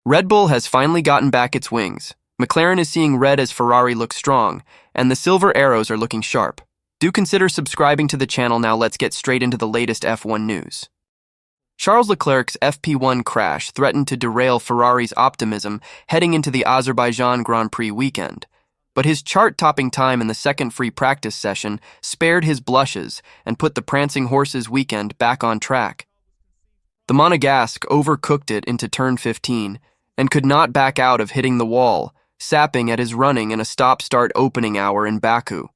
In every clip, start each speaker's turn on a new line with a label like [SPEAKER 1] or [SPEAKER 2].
[SPEAKER 1] Red Bull has finally gotten back its wings. McLaren is seeing red as Ferrari looks strong, and the silver arrows are looking sharp. Do consider subscribing to the channel now. Let's get straight into the latest F1 news. Charles Leclerc's FP1 crash threatened to derail Ferrari's optimism heading into the Azerbaijan Grand Prix weekend. But his chart-topping time in the second free practice session spared his blushes and put the prancing horses' weekend back on track. The Monegasque overcooked it into turn 15 and could not back out of hitting the wall, sapping at his running in a stop-start opening hour in Baku.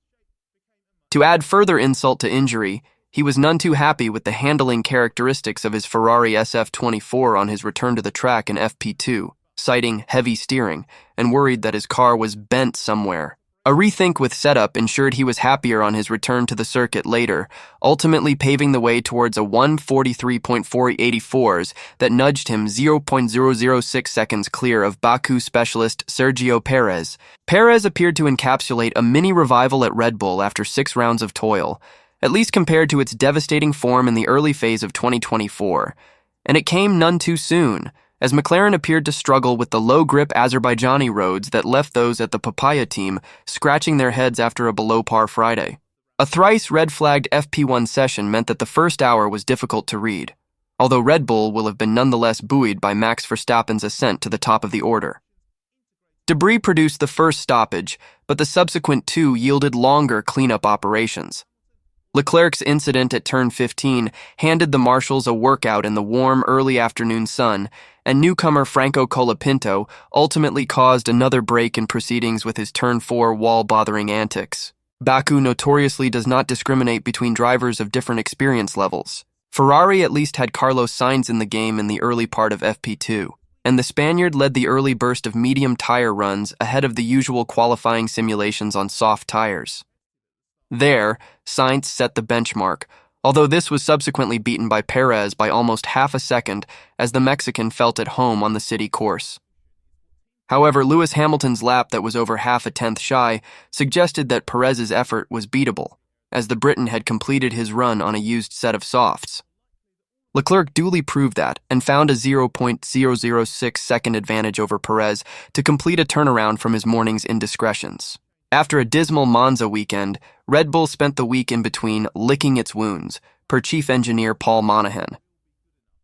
[SPEAKER 1] To add further insult to injury, he was none too happy with the handling characteristics of his Ferrari SF24 on his return to the track in FP2, citing heavy steering and worried that his car was bent somewhere. A rethink with setup ensured he was happier on his return to the circuit later, ultimately paving the way towards a 1:43.484s that nudged him 0.006 seconds clear of Baku specialist Sergio Perez. Perez appeared to encapsulate a mini revival at Red Bull after 6 rounds of toil, at least compared to its devastating form in the early phase of 2024. And it came none too soon, as McLaren appeared to struggle with the low-grip Azerbaijani roads that left those at the Papaya team scratching their heads after a below-par Friday. A thrice red-flagged FP1 session meant that the first hour was difficult to read, although Red Bull will have been nonetheless buoyed by Max Verstappen's ascent to the top of the order. Debris produced the first stoppage, but the subsequent 2 yielded longer cleanup operations. Leclerc's incident at turn 15 handed the marshals a workout in the warm early afternoon sun, and newcomer Franco Colapinto ultimately caused another break in proceedings with his turn 4 wall-bothering antics. Baku notoriously does not discriminate between drivers of different experience levels. Ferrari at least had Carlos Sainz in the game in the early part of FP2, and the Spaniard led the early burst of medium tire runs ahead of the usual qualifying simulations on soft tires. There, Sainz set the benchmark, although this was subsequently beaten by Perez by almost half a second as the Mexican felt at home on the city course. However, Lewis Hamilton's lap that was over half a tenth shy suggested that Perez's effort was beatable, as the Briton had completed his run on a used set of softs. Leclerc duly proved that and found a 0.006 second advantage over Perez to complete a turnaround from his morning's indiscretions. After a dismal Monza weekend, Red Bull spent the week in between licking its wounds, per chief engineer Paul Monahan.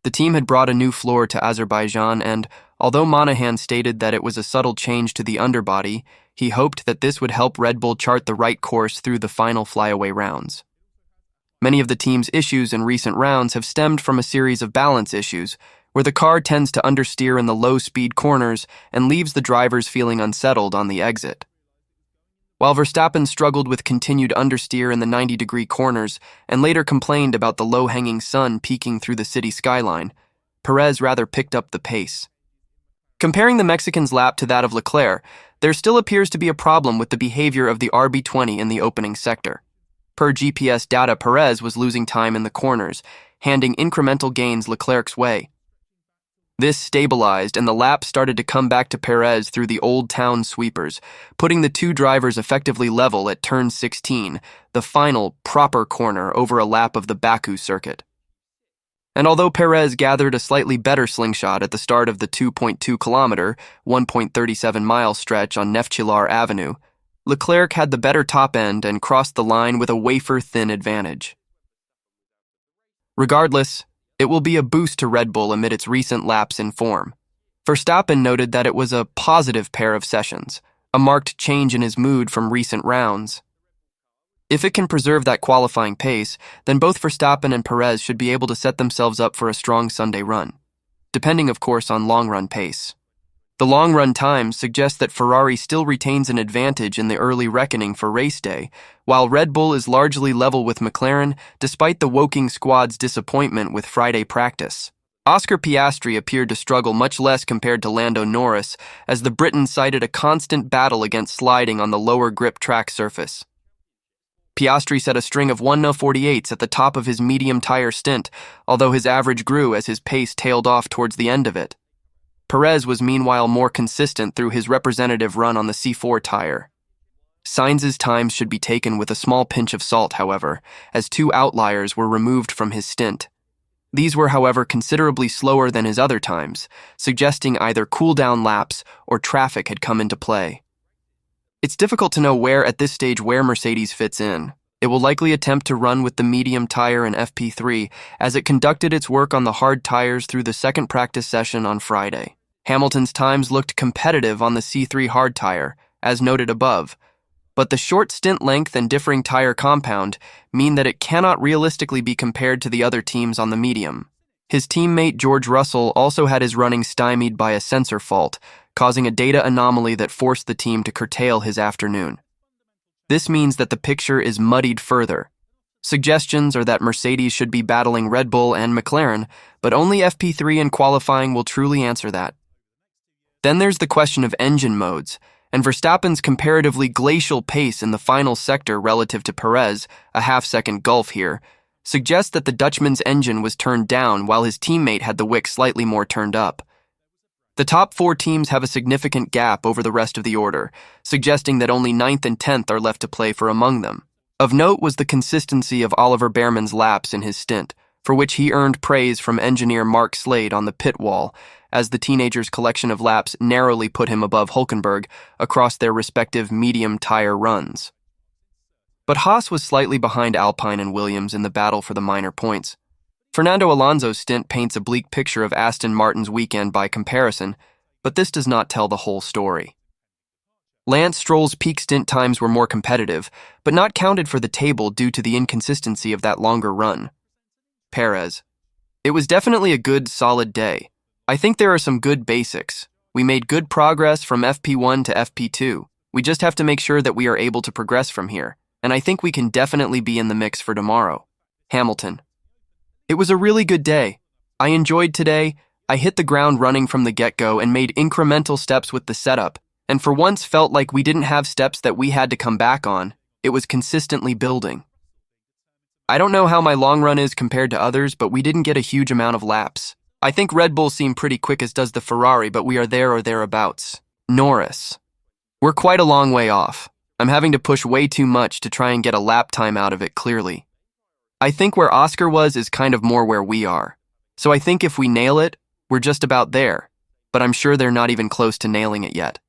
[SPEAKER 1] The team had brought a new floor to Azerbaijan and, although Monahan stated that it was a subtle change to the underbody, he hoped that this would help Red Bull chart the right course through the final flyaway rounds. Many of the team's issues in recent rounds have stemmed from a series of balance issues, where the car tends to understeer in the low-speed corners and leaves the drivers feeling unsettled on the exit. While Verstappen struggled with continued understeer in the 90-degree corners and later complained about the low-hanging sun peeking through the city skyline, Perez rather picked up the pace. Comparing the Mexican's lap to that of Leclerc, there still appears to be a problem with the behavior of the RB20 in the opening sector. Per GPS data, Perez was losing time in the corners, handing incremental gains Leclerc's way. This stabilized, and the lap started to come back to Perez through the Old Town sweepers, putting the 2 drivers effectively level at turn 16, the final proper corner over a lap of the Baku circuit. And although Perez gathered a slightly better slingshot at the start of the 2.2-kilometer, 1.37-mile stretch on Neftchilar Avenue, Leclerc had the better top end and crossed the line with a wafer-thin advantage. Regardless, it will be a boost to Red Bull amid its recent lapse in form. Verstappen noted that it was a positive pair of sessions, a marked change in his mood from recent rounds. If it can preserve that qualifying pace, then both Verstappen and Perez should be able to set themselves up for a strong Sunday run, depending of course on long-run pace. The long-run times suggest that Ferrari still retains an advantage in the early reckoning for race day, while Red Bull is largely level with McLaren despite the Woking squad's disappointment with Friday practice. Oscar Piastri appeared to struggle much less compared to Lando Norris, as the Briton cited a constant battle against sliding on the lower grip track surface. Piastri set a string of 1:48s at the top of his medium tire stint, although his average grew as his pace tailed off towards the end of it. Perez was meanwhile more consistent through his representative run on the C4 tire. Sainz's times should be taken with a small pinch of salt, however, as 2 outliers were removed from his stint. These were, however, considerably slower than his other times, suggesting either cool-down laps or traffic had come into play. It's difficult to know at this stage where Mercedes fits in. It will likely attempt to run with the medium tire in FP3 as it conducted its work on the hard tires through the second practice session on Friday. Hamilton's times looked competitive on the C3 hard tire, as noted above, but the short stint length and differing tire compound mean that it cannot realistically be compared to the other teams on the medium. His teammate George Russell also had his running stymied by a sensor fault, causing a data anomaly that forced the team to curtail his afternoon. This means that the picture is muddied further. Suggestions are that Mercedes should be battling Red Bull and McLaren, but only FP3 in qualifying will truly answer that. Then there's the question of engine modes, and Verstappen's comparatively glacial pace in the final sector relative to Perez, a half-second gulf here, suggests that the Dutchman's engine was turned down while his teammate had the wick slightly more turned up. The top 4 teams have a significant gap over the rest of the order, suggesting that only 9th and 10th are left to play for among them. Of note was the consistency of Oliver Behrman's laps in his stint, for which he earned praise from engineer Mark Slade on the pit wall, as the teenager's collection of laps narrowly put him above Hülkenberg across their respective medium tire runs. But Haas was slightly behind Alpine and Williams in the battle for the minor points. Fernando Alonso's stint paints a bleak picture of Aston Martin's weekend by comparison, but this does not tell the whole story. Lance Stroll's peak stint times were more competitive, but not counted for the table due to the inconsistency of that longer run. Perez. It was definitely a good, solid day. I think there are some good basics. We made good progress from FP1 to FP2. We just have to make sure that we are able to progress from here, and I think we can definitely be in the mix for tomorrow. Hamilton. It was a really good day. I enjoyed today. I hit the ground running from the get-go and made incremental steps with the setup, and for once felt like we didn't have steps that we had to come back on. It was consistently building. I don't know how my long run is compared to others, but we didn't get a huge amount of laps. I think Red Bull seemed pretty quick as does the Ferrari, but we are there or thereabouts. Norris. We're quite a long way off. I'm having to push way too much to try and get a lap time out of it clearly. I think where Oscar was is kind of more where we are. So I think if we nail it, we're just about there, but I'm sure they're not even close to nailing it yet.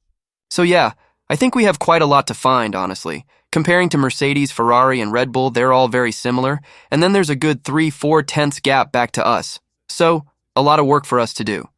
[SPEAKER 1] So yeah, I think we have quite a lot to find, honestly. Comparing to Mercedes, Ferrari, and Red Bull, they're all very similar, and then there's a good 3-4 tenths gap back to us. So, a lot of work for us to do.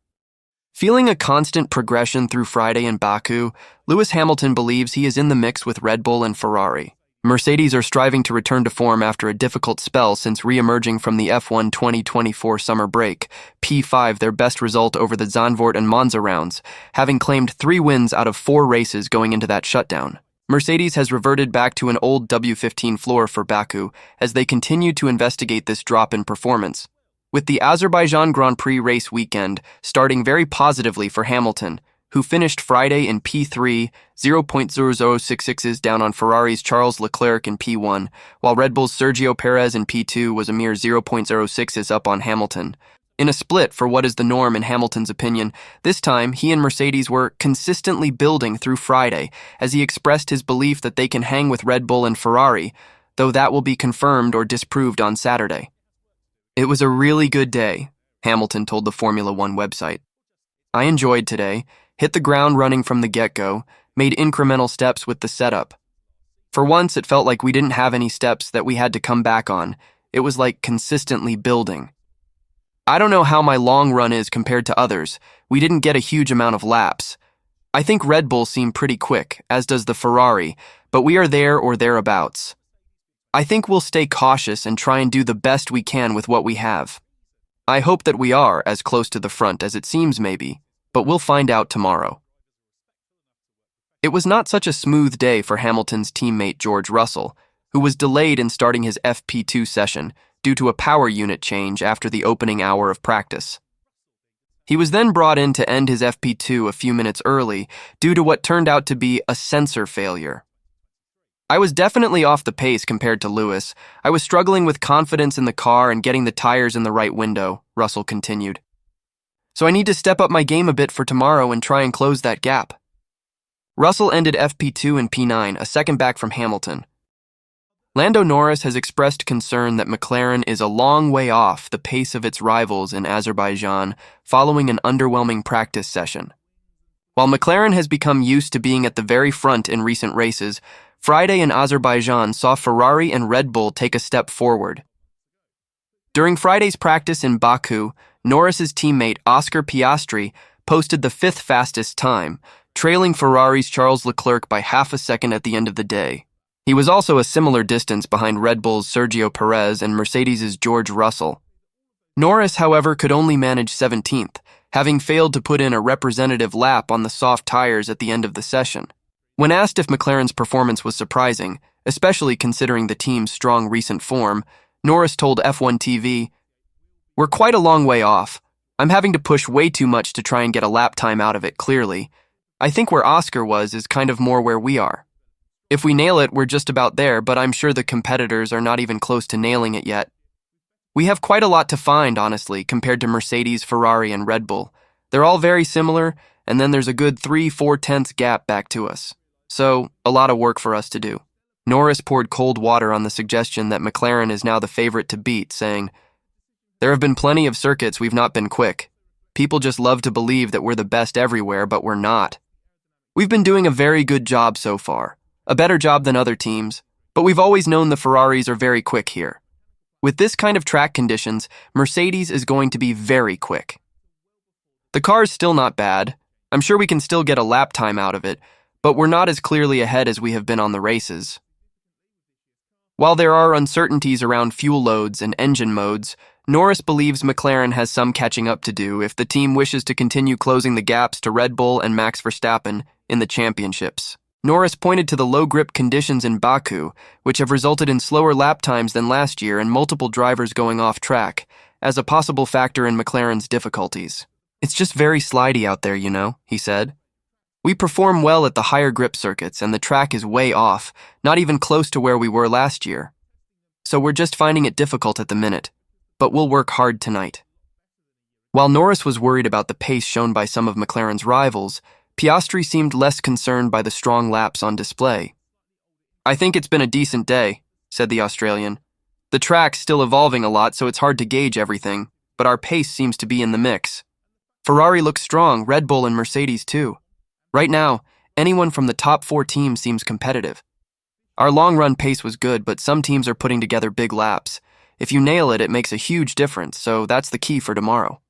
[SPEAKER 1] Feeling a constant progression through Friday in Baku, Lewis Hamilton believes he is in the mix with Red Bull and Ferrari. Mercedes are striving to return to form after a difficult spell since re-emerging from the F1 2024 summer break, P5 their best result over the Zandvoort and Monza rounds, having claimed 3 wins out of 4 races going into that shutdown. Mercedes has reverted back to an old W15 floor for Baku as they continue to investigate this drop in performance, with the Azerbaijan Grand Prix race weekend starting very positively for Hamilton, who finished Friday in P3, 0.0066s down on Ferrari's Charles Leclerc in P1, while Red Bull's Sergio Perez in P2 was a mere 0.06s up on Hamilton. In a split for what is the norm in Hamilton's opinion, this time he and Mercedes were consistently building through Friday as he expressed his belief that they can hang with Red Bull and Ferrari, though that will be confirmed or disproved on Saturday. It was a really good day, Hamilton told the Formula One website. I enjoyed today, hit the ground running from the get-go, made incremental steps with the setup. For once, it felt like we didn't have any steps that we had to come back on. It was like consistently building. I don't know how my long run is compared to others. We didn't get a huge amount of laps. I think Red Bull seemed pretty quick, as does the Ferrari, but we are there or thereabouts. I think we'll stay cautious and try and do the best we can with what we have. I hope that we are as close to the front as it seems maybe, but we'll find out tomorrow. It was not such a smooth day for Hamilton's teammate George Russell, who was delayed in starting his FP2 session due to a power unit change after the opening hour of practice. He was then brought in to end his FP2 a few minutes early due to what turned out to be a sensor failure. I was definitely off the pace compared to Lewis. I was struggling with confidence in the car and getting the tires in the right window, Russell continued. So I need to step up my game a bit for tomorrow and try and close that gap. Russell ended FP2 and P9, a second back from Hamilton. Lando Norris has expressed concern that McLaren is a long way off the pace of its rivals in Azerbaijan following an underwhelming practice session. While McLaren has become used to being at the very front in recent races, Friday in Azerbaijan saw Ferrari and Red Bull take a step forward. During Friday's practice in Baku, Norris's teammate Oscar Piastri posted the fifth fastest time, trailing Ferrari's Charles Leclerc by half a second at the end of the day. He was also a similar distance behind Red Bull's Sergio Perez and Mercedes's George Russell. Norris, however, could only manage 17th, having failed to put in a representative lap on the soft tires at the end of the session. When asked if McLaren's performance was surprising, especially considering the team's strong recent form, Norris told F1 TV, "We're quite a long way off. I'm having to push way too much to try and get a lap time out of it, clearly. I think where Oscar was is kind of more where we are. If we nail it, we're just about there, but I'm sure the competitors are not even close to nailing it yet. We have quite a lot to find, honestly, compared to Mercedes, Ferrari, and Red Bull. They're all very similar, and then there's a good 3-4 tenths gap back to us. So, a lot of work for us to do." Norris poured cold water on the suggestion that McLaren is now the favorite to beat, saying, "There have been plenty of circuits we've not been quick. People just love to believe that we're the best everywhere, but we're not. We've been doing a very good job so far. A better job than other teams, but we've always known the Ferraris are very quick here. With this kind of track conditions, Mercedes is going to be very quick. The car's still not bad. I'm sure we can still get a lap time out of it, but we're not as clearly ahead as we have been on the races. While there are uncertainties around fuel loads and engine modes, Norris believes McLaren has some catching up to do if the team wishes to continue closing the gaps to Red Bull and Max Verstappen in the championships." Norris pointed to the low-grip conditions in Baku, which have resulted in slower lap times than last year and multiple drivers going off track, as a possible factor in McLaren's difficulties. "It's just very slidey out there, he said. "We perform well at the higher grip circuits, and the track is way off, not even close to where we were last year. So we're just finding it difficult at the minute, but we'll work hard tonight." While Norris was worried about the pace shown by some of McLaren's rivals, Piastri seemed less concerned by the strong laps on display. "I think it's been a decent day," said the Australian. "The track's still evolving a lot, so it's hard to gauge everything, but our pace seems to be in the mix. Ferrari looks strong, Red Bull and Mercedes too. Right now, anyone from the top 4 teams seems competitive. Our long-run pace was good, but some teams are putting together big laps. If you nail it, it makes a huge difference, so that's the key for tomorrow."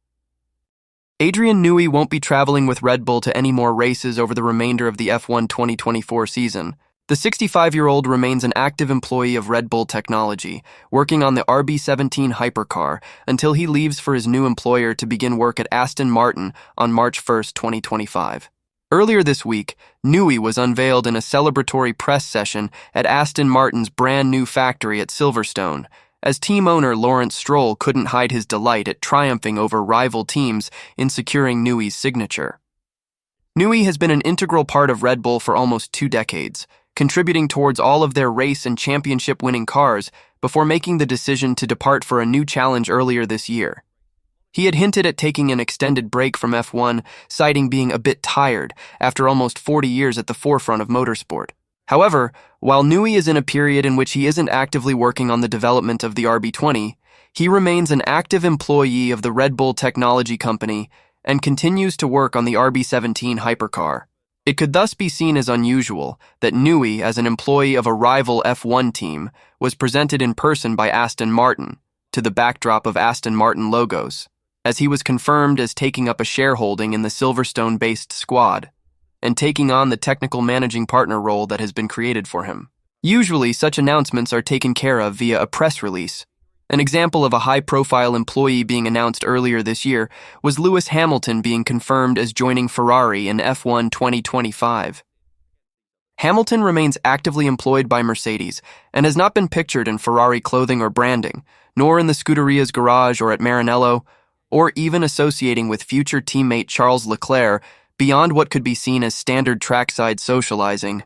[SPEAKER 1] Adrian Newey won't be traveling with Red Bull to any more races over the remainder of the F1 2024 season. The 65-year-old remains an active employee of Red Bull Technology, working on the RB17 hypercar until he leaves for his new employer to begin work at Aston Martin on March 1, 2025. Earlier this week, Newey was unveiled in a celebratory press session at Aston Martin's brand new factory at Silverstone, as team owner Lawrence Stroll couldn't hide his delight at triumphing over rival teams in securing Newey's signature. Newey has been an integral part of Red Bull for almost 2 decades, contributing towards all of their race and championship-winning cars before making the decision to depart for a new challenge earlier this year. He had hinted at taking an extended break from F1, citing being a bit tired after almost 40 years at the forefront of motorsport. However, while Newey is in a period in which he isn't actively working on the development of the RB20, he remains an active employee of the Red Bull Technology Company and continues to work on the RB17 hypercar. It could thus be seen as unusual that Newey, as an employee of a rival F1 team, was presented in person by Aston Martin, to the backdrop of Aston Martin logos, as he was confirmed as taking up a shareholding in the Silverstone-based squad and taking on the technical managing partner role that has been created for him. Usually, such announcements are taken care of via a press release. An example of a high-profile employee being announced earlier this year was Lewis Hamilton being confirmed as joining Ferrari in F1 2025. Hamilton remains actively employed by Mercedes and has not been pictured in Ferrari clothing or branding, nor in the Scuderia's garage or at Maranello, or even associating with future teammate Charles Leclerc beyond what could be seen as standard trackside socializing.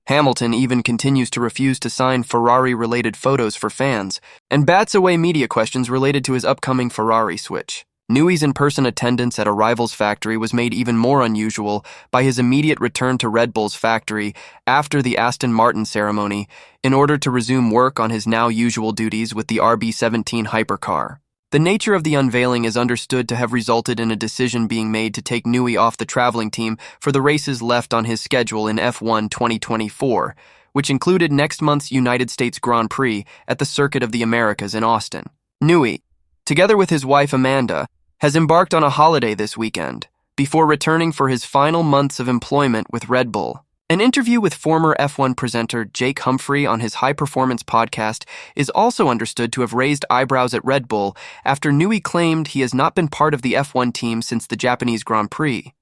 [SPEAKER 1] Hamilton even continues to refuse to sign Ferrari-related photos for fans and bats away media questions related to his upcoming Ferrari switch. NEWEY's in-person attendance at a rival's factory was made even more unusual by his immediate return to Red Bull's factory after the Aston Martin ceremony in order to resume work on his now usual duties with the RB17 hypercar. The nature of the unveiling is understood to have resulted in a decision being made to take NEWEY off the traveling team for the races left on his schedule in F1 2024, which included next month's United States Grand Prix at the Circuit of the Americas in Austin. NEWEY, together with his wife Amanda, has embarked on a holiday this weekend, before returning for his final months of employment with Red Bull. An interview with former F1 presenter Jake Humphrey on his high-performance podcast is also understood to have raised eyebrows at Red Bull after NEWEY claimed he has not been part of the F1 team since the Japanese Grand Prix,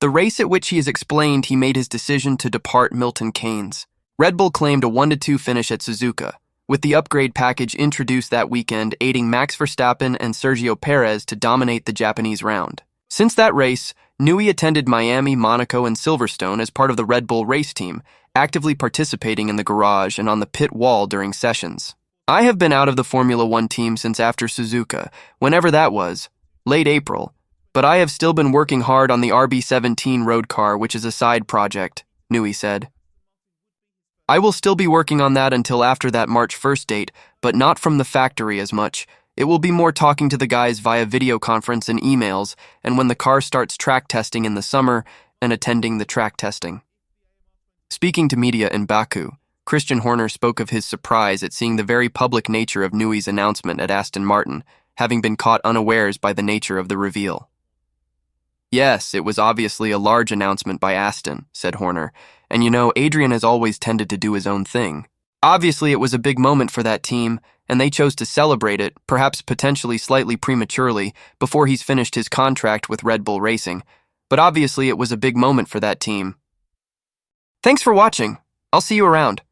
[SPEAKER 1] the race at which he has explained he made his decision to depart Milton Keynes. Red Bull claimed a 1-2 finish at Suzuka, with the upgrade package introduced that weekend aiding Max Verstappen and Sergio Perez to dominate the Japanese round. Since that race, NEWEY attended Miami, Monaco, and Silverstone as part of the Red Bull race team, actively participating in the garage and on the pit wall during sessions. I have been out of the Formula One team since after Suzuka, whenever that was, late April, but I have still been working hard on the RB17 road car, which is a side project, NEWEY said. I will still be working on that until after that March 1st date, but not from the factory as much. It will be more talking to the guys via video conference and emails, and when the car starts track testing in the summer, and attending the track testing. Speaking to media in Baku, Christian Horner spoke of his surprise at seeing the very public nature of NEWEY's announcement at Aston Martin, having been caught unawares by the nature of the reveal. Yes, it was obviously a large announcement by Aston, said Horner, and you know, Adrian has always tended to do his own thing. Obviously, it was a big moment for that team, and they chose to celebrate it, perhaps potentially slightly prematurely, before he's finished his contract with Red Bull Racing. But obviously, it was a big moment for that team. Thanks for watching. I'll see you around.